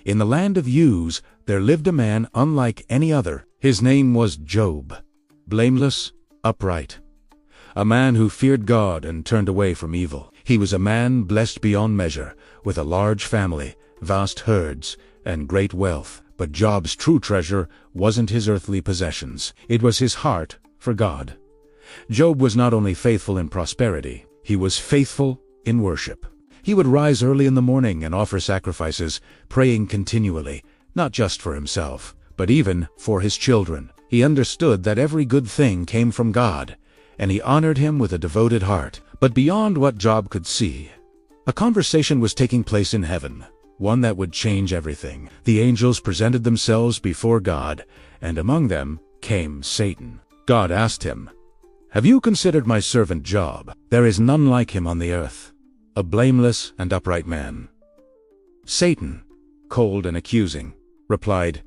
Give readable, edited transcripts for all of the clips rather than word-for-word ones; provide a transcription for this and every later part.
In the land of Uz, there lived a man unlike any other. His name was Job, blameless, upright, a man who feared God and turned away from evil. He was a man blessed beyond measure, with a large family, vast herds, and great wealth. But Job's true treasure wasn't his earthly possessions. It was his heart for God. Job was not only faithful in prosperity, he was faithful in worship. He would rise early in the morning and offer sacrifices, praying continually, not just for himself, but even for his children. He understood that every good thing came from God, and he honored him with a devoted heart. But beyond what Job could see, a conversation was taking place in heaven, one that would change everything. The angels presented themselves before God, and among them came Satan. God asked him, "Have you considered my servant Job? There is none like him on the earth, a blameless and upright man." Satan, cold and accusing, replied,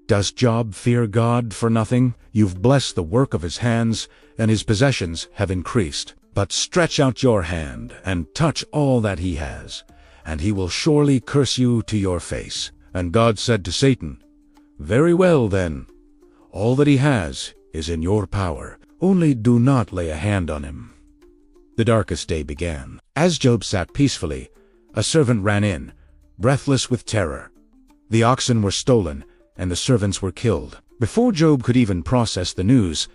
"Does Job fear God for nothing? You've blessed the work of his hands, and his possessions have increased. But stretch out your hand and touch all that he has, and he will surely curse you to your face." And God said to Satan, "Very well then, all that he has is in your power. Only do not lay a hand on him." The darkest day began. As Job sat peacefully, a servant ran in, breathless with terror. The oxen were stolen, and the servants were killed. Before Job could even process the news,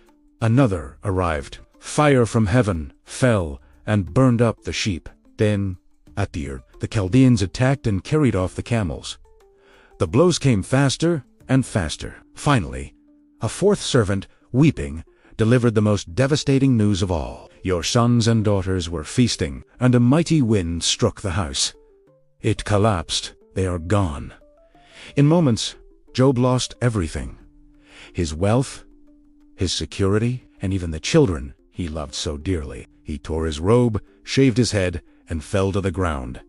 another arrived. Fire from heaven fell and burned up the sheep. Then, at the earth, the Chaldeans attacked and carried off the camels. The blows came faster and faster. Finally, a fourth servant, weeping, delivered the most devastating news of all. "Your sons and daughters were feasting, and a mighty wind struck the house. It collapsed. They are gone." In moments, Job lost everything: his wealth, his security, and even the children he loved so dearly. He tore his robe, shaved his head, and fell to the ground.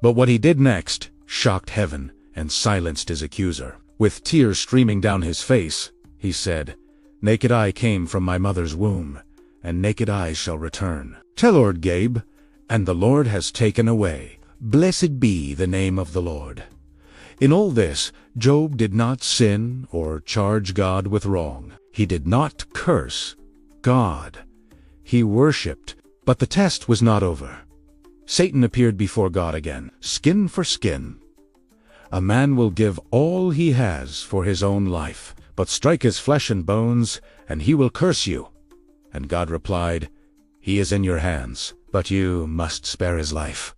But what he did next shocked heaven and silenced his accuser. With tears streaming down his face, he said, "Naked I came from my mother's womb, and naked I shall return. Tell Lord Gabe, and the Lord has taken away. Blessed be the name of the Lord." In all this, Job did not sin or charge God with wrong. He did not curse God. He worshipped. But the test was not over. Satan appeared before God again, skin for skin. "A man will give all he has for his own life, but strike his flesh and bones, and he will curse you." And God replied, "He is in your hands, but you must spare his life."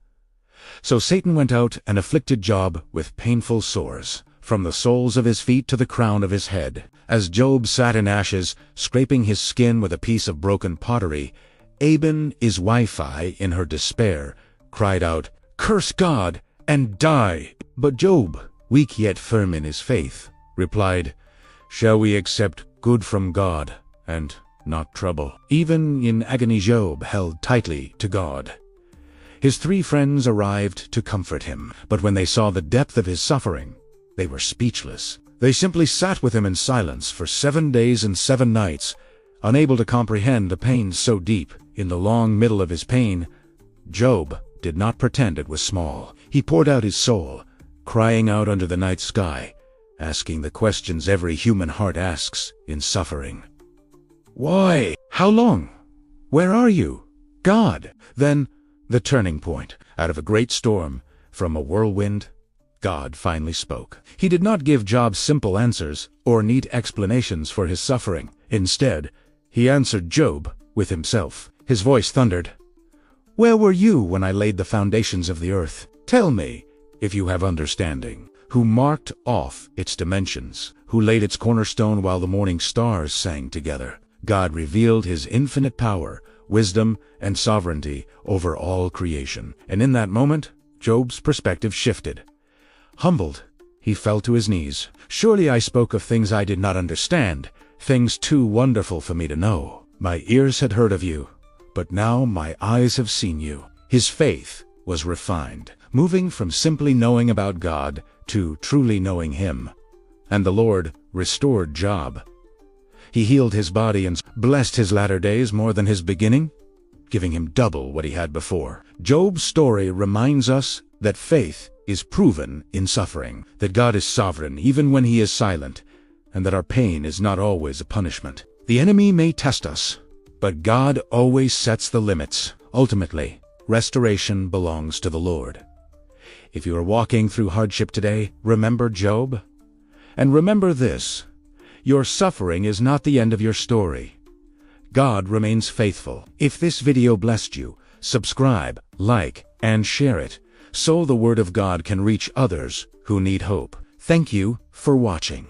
So Satan went out and afflicted Job with painful sores, from the soles of his feet to the crown of his head. As Job sat in ashes, scraping his skin with a piece of broken pottery, Aben, his wife, in her despair, cried out, "Curse God and die!" But Job, weak yet firm in his faith, replied, "Shall we accept good from God and not trouble?" Even in agony, Job held tightly to God. His 3 friends arrived to comfort him, but when they saw the depth of his suffering, they were speechless. They simply sat with him in silence for 7 days and 7 nights, unable to comprehend the pain so deep. In the long middle of his pain, Job did not pretend it was small. He poured out his soul, crying out under the night sky, asking the questions every human heart asks in suffering. Why? How long? Where are you, God? Then, the turning point. Out of a great storm, from a whirlwind, God finally spoke. He did not give Job simple answers or neat explanations for his suffering. Instead, he answered Job with himself. His voice thundered, "Where were you when I laid the foundations of the earth? Tell me, if you have understanding. Who marked off its dimensions? Who laid its cornerstone while the morning stars sang together?" God revealed his infinite power, wisdom, and sovereignty over all creation. And in that moment, Job's perspective shifted. Humbled, he fell to his knees. "Surely I spoke of things I did not understand, things too wonderful for me to know. My ears had heard of you, but now my eyes have seen you." His faith was refined, moving from simply knowing about God to truly knowing him. And the Lord restored Job. He healed his body and blessed his latter days more than his beginning, giving him double what he had before. Job's story reminds us that faith is proven in suffering, that God is sovereign even when He is silent, and that our pain is not always a punishment. The enemy may test us, but God always sets the limits. Ultimately, restoration belongs to the Lord. If you are walking through hardship today, remember Job. And remember this: your suffering is not the end of your story. God remains faithful. If this video blessed you, subscribe, like, and share it, so the Word of God can reach others who need hope. Thank you for watching.